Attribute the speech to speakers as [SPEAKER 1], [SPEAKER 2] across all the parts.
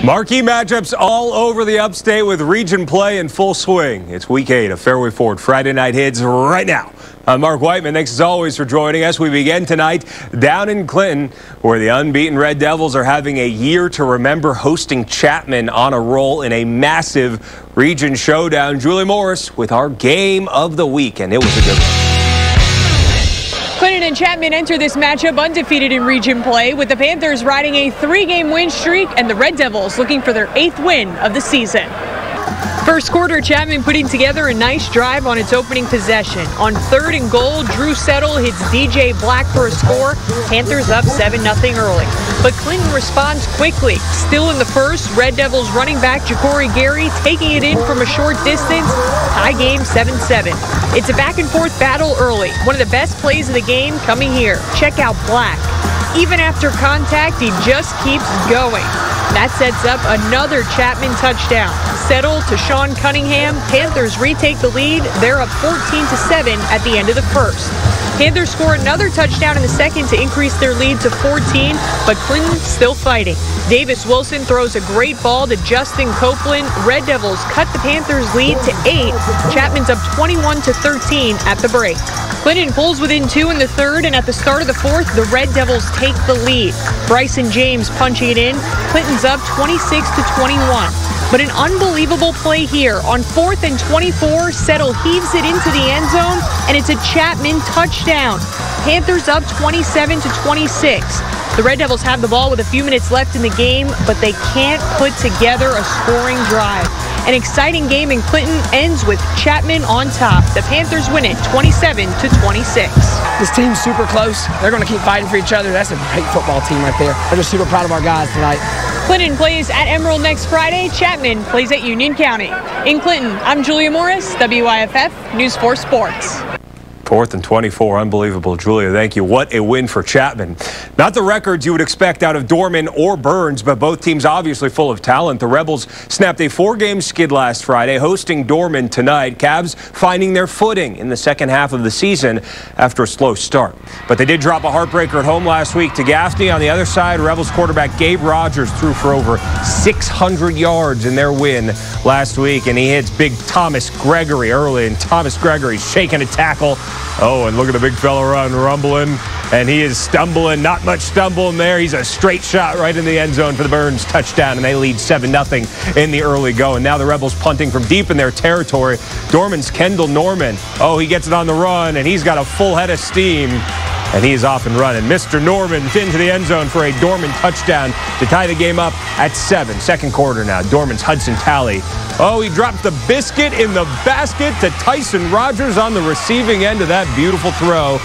[SPEAKER 1] Marquee matchups all over the upstate with region play in full swing. It's week 8 of Fairway Ford Friday Night Hits right now. I'm Mark Whiteman. Thanks as always for joining us. We begin tonight down in Clinton, where the unbeaten Red Devils are having a year to remember, hosting Chapman on a roll in a massive region showdown. Julie Morris with our game of the week, and it was a good one.
[SPEAKER 2] Clinton and Chapman enter this matchup undefeated in region play, with the Panthers riding a 3-game win streak and the Red Devils looking for their 8th win of the season. First quarter, Chapman putting together a nice drive on its opening possession. On 3rd and goal, Drew Settle hits DJ Black for a score. Panthers up 7-0 early. But Clinton responds quickly. Still in the first, Red Devils running back Ja'Cory Gary taking it in from a short distance. Tie game 7-7. It's a back-and-forth battle early. One of the best plays of the game coming here. Check out Black. Even after contact, he just keeps going. That sets up another Chapman touchdown. Settle to Sean Cunningham. Panthers retake the lead. They're up 14-7 at the end of the first. Panthers score another touchdown in the second to increase their lead to 14, but Clinton still fighting. Davis Wilson throws a great ball to Justin Copeland. Red Devils cut the Panthers' lead to 8. Chapman's up 21-13 at the break. Clinton pulls within 2 in the third, and at the start of the fourth, the Red Devils take the lead. Bryson James punching it in. Clinton's up 26-21. But an unbelievable play here. On 4th and 24, Settle heaves it into the end zone, and it's a Chapman touchdown. Panthers up 27-26. The Red Devils have the ball with a few minutes left in the game, but they can't put together a scoring drive. An exciting game in Clinton ends with Chapman on top. The Panthers win it 27-26.
[SPEAKER 3] This team's super close. They're going to keep fighting for each other. That's a great football team right there. I'm just super proud of our guys tonight.
[SPEAKER 2] Clinton plays at Emerald next Friday. Chapman plays at Union County. In Clinton, I'm Julia Morris, WYFF News 4 Sports.
[SPEAKER 1] 4th and 24. Unbelievable, Julia. Thank you. What a win for Chapman. Not the records you would expect out of Dorman or Burns, but both teams obviously full of talent. The Rebels snapped a 4-game skid last Friday, hosting Dorman tonight. Cavs finding their footing in the second half of the season after a slow start. But they did drop a heartbreaker at home last week to Gaffney. On the other side, Rebels quarterback Gabe Rogers threw for over 600 yards in their win last week, and he hits big Thomas Gregory early, and Thomas Gregory's shaking a tackle. Oh, and look at the big fella run, rumbling, and he is stumbling. Not much stumbling there. He's a straight shot right in the end zone for the Burns touchdown, and they lead 7-0 in the early going. Now the Rebels punting from deep in their territory. Dorman's Kendall Norman. Oh, he gets it on the run, and he's got a full head of steam, and he is off and running. Mr. Norman into the end zone for a Dorman touchdown to tie the game up at 7. Second quarter now. Dorman's Hudson Talley. Oh, he drops the biscuit in the basket to Tyson Rogers on the receiving end of that beautiful throw.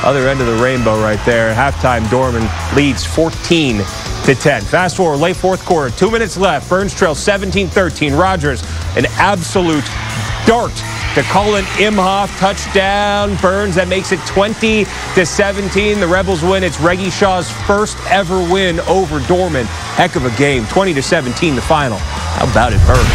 [SPEAKER 1] Other end of the rainbow right there. Halftime, Dorman leads 14-10. Fast forward, late fourth quarter, 2 minutes left. Burns trails 17-13. Rogers, an absolute dart to Colin Imhoff. Touchdown, Burns. That makes it 20-17. The Rebels win. It's Reggie Shaw's first ever win over Dorman. Heck of a game. 20-17 the final. How about it, Burns?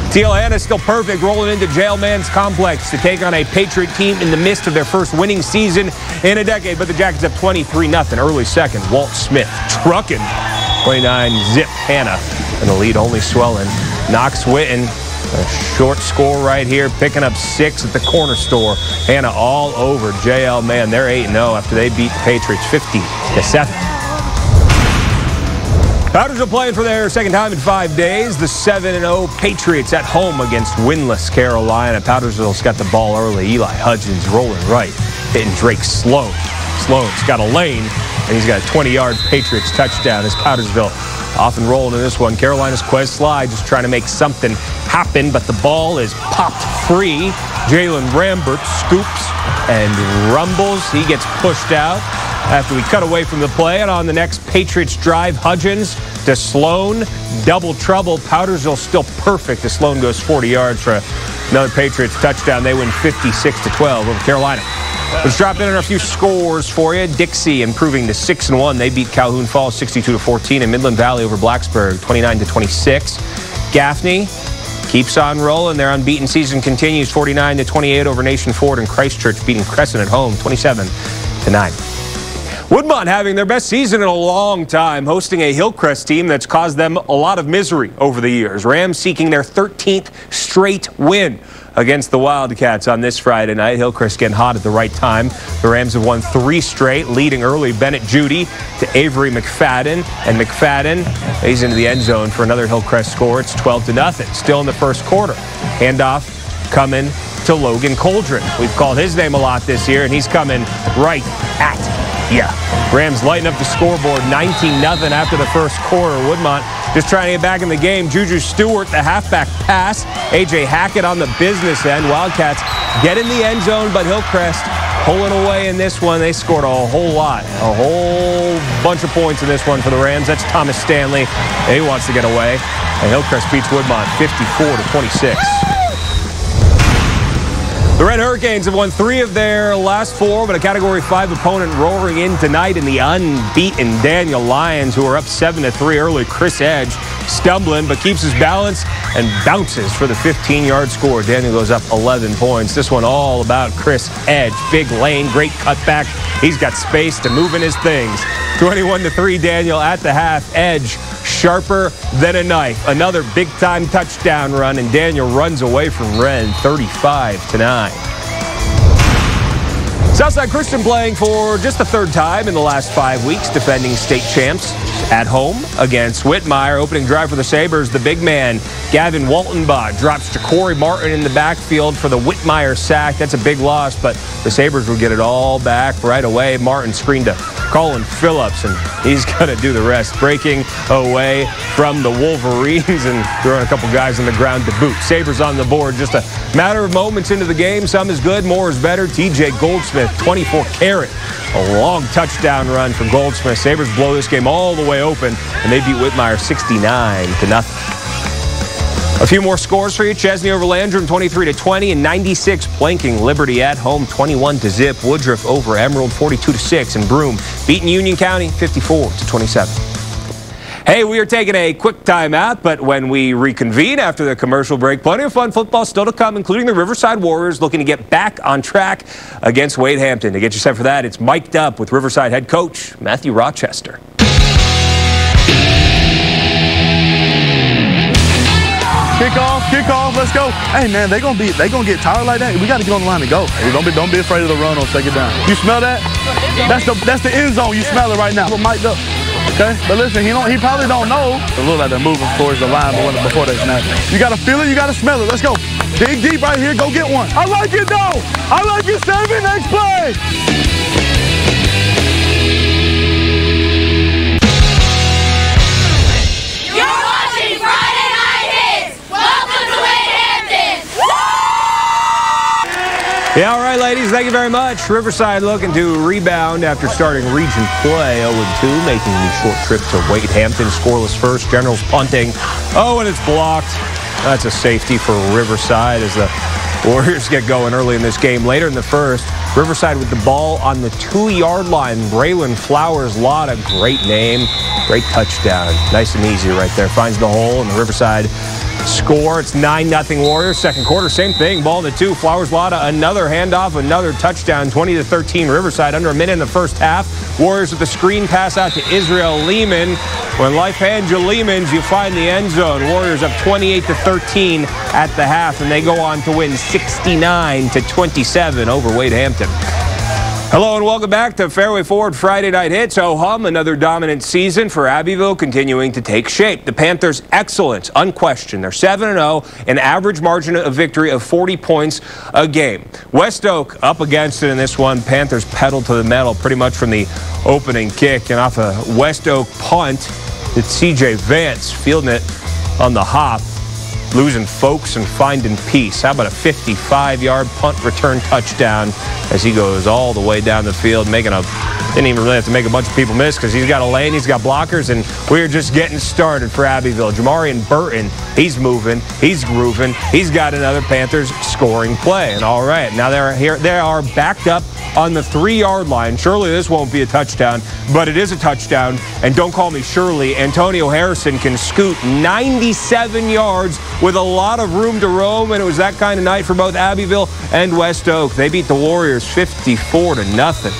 [SPEAKER 1] TL is still perfect, rolling into Jailman's Complex to take on a Patriot team in the midst of their first winning season in a decade. But the Jackets up 23-0. Early second, Walt Smith trucking 29-zip Hannah, and the lead only swelling. Knox Witten, a short score right here, picking up 6 at the corner store. Hannah all over JL. Man, they're 8-0 after they beat the Patriots 50-7. Powdersville playing for their second time in 5 days. The 7-0 Patriots at home against winless Carolina. Powdersville's got the ball early. Eli Hudgens rolling right, hitting Drake Sloan. Sloan's got a lane, and he's got a 20-yard Patriots touchdown as Powdersville off and rolling in this one. Carolina's Quez Slide just trying to make something happen, but the ball is popped free. Jalen Rambert scoops and rumbles. He gets pushed out after we cut away from the play, and on the next Patriots drive, Hudgens to Sloan. Double trouble. Powdersville still perfect as Sloan goes 40 yards for another Patriots touchdown. They win 56-12 over Carolina. Let's drop in a few scores for you. Dixie improving to 6-1. They beat Calhoun Falls 62-14, and Midland Valley over Blacksburg 29-26. Gaffney keeps on rolling. Their unbeaten season continues 49-28 over Nation Ford, and Christchurch beating Crescent at home 27-9. Woodmont having their best season in a long time, hosting a Hillcrest team that's caused them a lot of misery over the years. Rams seeking their 13th straight win against the Wildcats on this Friday night. Hillcrest getting hot at the right time. The Rams have won 3 straight, leading early Bennett Judy to Avery McFadden. And McFadden, he's into the end zone for another Hillcrest score. It's 12-0. Still in the first quarter. Handoff coming to Logan Coldren. We've called his name a lot this year, and he's coming right at ya. Rams lighten up the scoreboard 19-0 after the first quarter. Woodmont just trying to get back in the game. Juju Stewart, the halfback pass. A.J. Hackett on the business end. Wildcats get in the end zone, but Hillcrest pulling away in this one. They scored a whole lot, a whole bunch of points in this one for the Rams. That's Thomas Stanley. He wants to get away. And Hillcrest beats Woodmont 54-26. The Red Hurricanes have won 3 of their last 4, but a Category 5 opponent roaring in tonight in the unbeaten Daniel Lions, who are up 7-3 early. Chris Edge stumbling, but keeps his balance and bounces for the 15-yard score. Daniel goes up 11 points. This one all about Chris Edge. Big lane, great cutback. He's got space to move in his things. 21-3 Daniel at the half. Edge sharper than a knife. Another big-time touchdown run, and Daniel runs away from Red 35-9. Southside Christian playing for just the 3rd time in the last 5 weeks, defending state champs at home against Whitmire. Opening drive for the Sabres, the big man, Gavin Waltenbaugh, drops Ja'Cory Martin in the backfield for the Whitmire sack. That's a big loss, but the Sabres will get it all back right away. Martin screened to Colin Phillips, and he's going to do the rest, breaking away from the Wolverines and throwing a couple guys on the ground to boot. Sabres on the board, just a matter of moments into the game. Some is good, more is better. TJ Goldsmith, 24 carat. A long touchdown run for Goldsmith. Sabres blow this game all the way open, and they beat Whitmire 69-0. A few more scores for you. Chesney over Landrum, 23-20, and 96 planking Liberty at home, 21-0. Woodruff over Emerald, 42-6, and Broome beating Union County, 54-27. Hey, we are taking a quick time out, but when we reconvene after the commercial break, plenty of fun football still to come, including the Riverside Warriors looking to get back on track against Wade Hampton. To get you set for that, it's mic'd up with Riverside head coach Matthew Rochester.
[SPEAKER 4] Kick off, let's go. Hey man, they gonna get tired like that. We gotta get on the line and go. Hey, don't be afraid of the run or take it down. You smell that? That's the end zone. You smell it right now. We're mic'd up. Okay? But listen, he probably don't know. It looks like they're moving towards the line before they snap. You gotta feel it, you gotta smell it. Let's go. Dig deep right here, go get one. I like it though. I like it, 7, next play.
[SPEAKER 1] Yeah, all right, ladies, thank you very much. Riverside looking to rebound after starting region play 0-2, making the short trip to Wade Hampton. Scoreless first, Generals punting. Oh, and it's blocked. That's a safety for Riverside as the Warriors get going early in this game. Later in the first, Riverside with the ball on the 2-yard line. Braylon Flowers-Lotta, great name, great touchdown. Nice and easy right there. Finds the hole, and the Riverside score. It's 9-0 Warriors. Second quarter, same thing. Ball in the 2. Flowers-Lotta, another handoff, another touchdown. 20-13 Riverside. Under a minute in the first half. Warriors with the screen pass out to Israel Lehman. When life hands you Lehmans, you find the end zone. Warriors up 28-13 at the half, and they go on to win 69-27 over Wade Hampton. Hello and welcome back to Fairway Forward Friday Night Hits. Oh-hum, another dominant season for Abbeville continuing to take shape. The Panthers, excellent, unquestioned. They're 7-0, an average margin of victory of 40 points a game. West Oak up against it in this one. Panthers pedal to the metal pretty much from the opening kick. And off a West Oak punt, it's C.J. Vance fielding it on the hop, losing folks and finding peace. How about a 55-yard punt return touchdown as he goes all the way down the field, making a, didn't even really have to make a bunch of people miss because he's got a lane, he's got blockers, and we're just getting started for Abbeville. Jamarian Burton, he's moving, he's grooving, he's got another Panthers scoring play. And all right, now they are backed up on the 3-yard line. Surely this won't be a touchdown, but it is a touchdown. And don't call me Shirley. Antonio Harrison can scoot 97 yards with a lot of room to roam, and it was that kind of night for both Abbeville and West Oak. They beat the Warriors 54-0.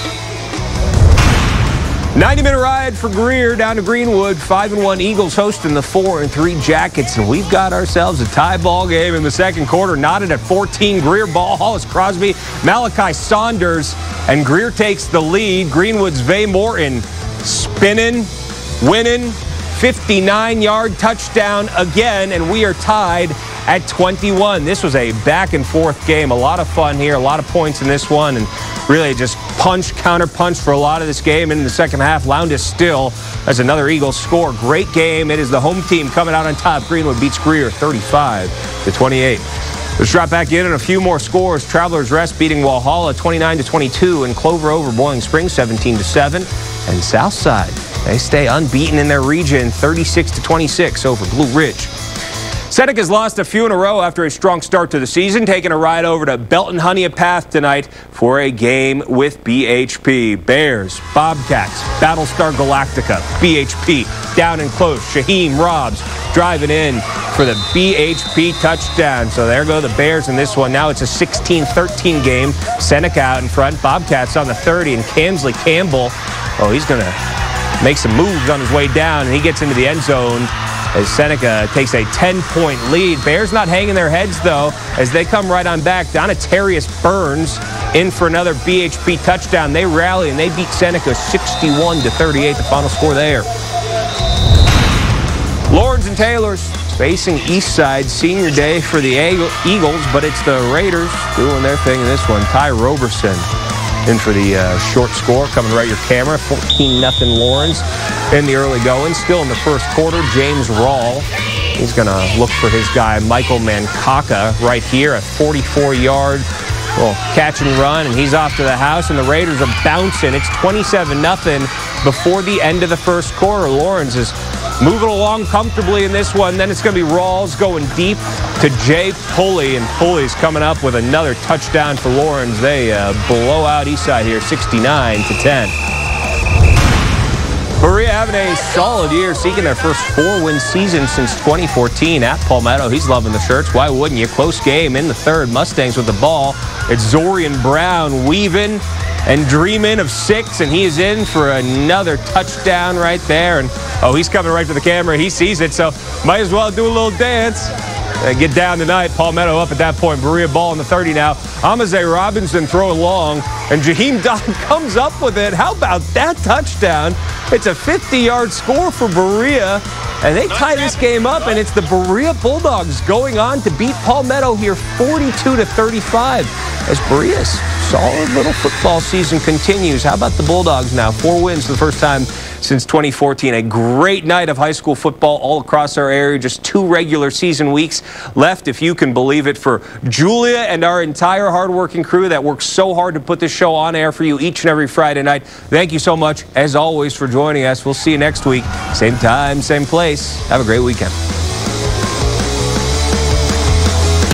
[SPEAKER 1] 90-minute ride for Greer down to Greenwood. 5-1 Eagles hosting the 4-3 Jackets, and we've got ourselves a tie ball game in the second quarter. Knotted at 14. Greer ball. Hollis Crosby, Malachi Saunders, and Greer takes the lead. Greenwood's Vay Morton spinning, winning. 59-yard touchdown again, and we are tied at 21. This was a back-and-forth game. A lot of fun here, a lot of points in this one, and really just punch, counter-punch for a lot of this game. And in the second half, Lowndes still as another Eagles score. Great game. It is the home team coming out on top. Greenwood beats Greer 35-28. Let's drop back in on a few more scores. Travelers Rest beating Walhalla 29-22, and Clover over Boiling Springs 17-7. And Southside, they stay unbeaten in their region 36-26 over Blue Ridge. Seneca's lost a few in a row after a strong start to the season, taking a ride over to Belton Honea-Path tonight for a game with BHP. Bears, Bobcats, Battlestar Galactica, BHP down and close. Shaheem Robs driving in for the BHP touchdown. So there go the Bears in this one. Now it's a 16-13 game. Seneca out in front. Bobcats on the 30, and Kamsley Campbell, oh, he's going to make some moves on his way down, and he gets into the end zone as Seneca takes a 10-point lead. Bears not hanging their heads, though, as they come right on back. Donatarius Burns in for another BHP touchdown. They rally, and they beat Seneca 61-38, the final score there. Lawrence and Taylor's facing Eastside. Senior day for the Eagles, but it's the Raiders doing their thing in this one. Ty Roberson in for the short score, coming right your camera. 14-0 Lawrence in the early going. Still in the first quarter, James Rawl, he's going to look for his guy Michael Mankaka right here. A 44-yard catch and run, and he's off to the house, and the Raiders are bouncing. It's 27-0 before the end of the first quarter. Lawrence is moving along comfortably in this one. Then it's going to be Rawls going deep to Jay Pulley, and Pulley's coming up with another touchdown for Lawrence. They blow out Eastside here 69-10. Berea having a solid year, seeking their first 4-win season since 2014 at Palmetto. He's loving the shirts. Why wouldn't you? Close game in the third. Mustangs with the ball. It's Zorian Brown weaving and dreaming of 6, and he is in for another touchdown right there. And oh, he's coming right to the camera. He sees it, so might as well do a little dance. Get down tonight. Palmetto up at that point. Berea ball in the 30 now. Amaze Robinson throwing long, and Jaheim Dodd comes up with it. How about that touchdown? It's a 50-yard score for Berea, and they tie this game up, and it's the Berea Bulldogs going on to beat Palmetto here 42-35 as Berea's solid little football season continues. How about the Bulldogs now? 4 wins for the first time since 2014. A great night of high school football all across our area. Just 2 regular season weeks left, if you can believe it, for Julia and our entire hardworking crew that works so hard to put this show on air for you each and every Friday night. Thank you so much, as always, for joining us. We'll see you next week. Same time, same place. Have a great weekend.